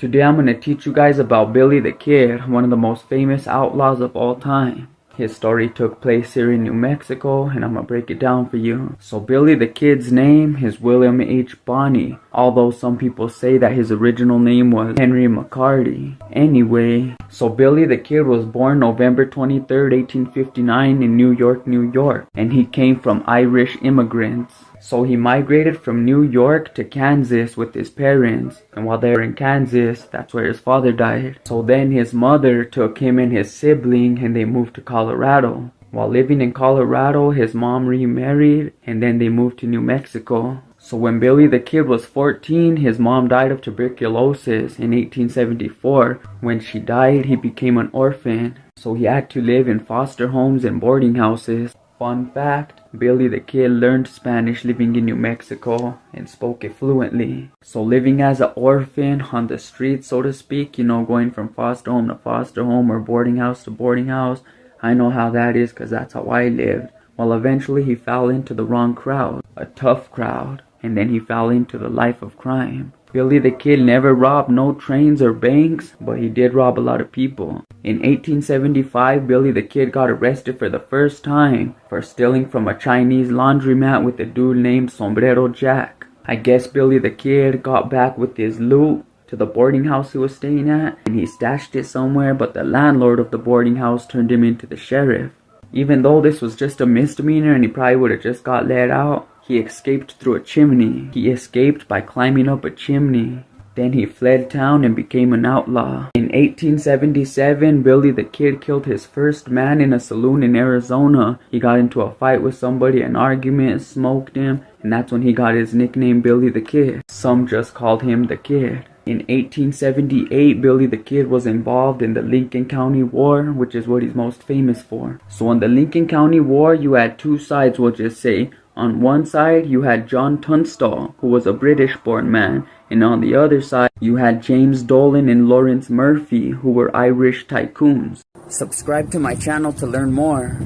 Today I'm going to teach you guys about Billy the Kid, one of the most famous outlaws of all time. His story took place here in New Mexico, and I'm going to break it down for you. So Billy the Kid's name is William H. Bonney, although some people say that his original name was Henry McCarty. Anyway, so Billy the Kid was born November 23rd, 1859 in New York, New York, and he came from Irish immigrants. So he migrated from New York to Kansas with his parents, and while they were in Kansas, that's where his father died. So then his mother took him and his sibling and they moved to Colorado. While living in Colorado, his mom remarried and then they moved to New Mexico. So when Billy the Kid was 14, his mom died of tuberculosis in 1874. When she died, he became an orphan, so he had to live in foster homes and boarding houses. Fun fact, Billy the Kid learned Spanish living in New Mexico and spoke it fluently. So living as an orphan on the streets, so to speak, going from foster home to foster home or boarding house to boarding house, I know how that is because that's how I lived. Well, eventually he fell into the wrong crowd, a tough crowd, and then he fell into the life of crime. Billy the Kid never robbed no trains or banks, but he did rob a lot of people. In 1875, Billy the Kid got arrested for the first time for stealing from a Chinese laundromat with a dude named Sombrero Jack. I guess Billy the Kid got back with his loot to the boarding house he was staying at, and he stashed it somewhere, but the landlord of the boarding house turned him into the sheriff. Even though this was just a misdemeanor and he probably would have just got let out, he escaped through a chimney. He escaped by climbing up a chimney. Then he fled town and became an outlaw. In 1877, Billy the Kid killed his first man in a saloon in Arizona. He got into a fight with somebody, an argument, smoked him, and that's when he got his nickname Billy the Kid. Some just called him the Kid. In 1878, Billy the Kid was involved in the Lincoln County War, which is what he's most famous for. So in the Lincoln County War, you had two sides, we'll just say. On one side, you had John Tunstall, who was a British-born man, and on the other side, you had James Dolan and Lawrence Murphy, who were Irish tycoons. Subscribe to my channel to learn more.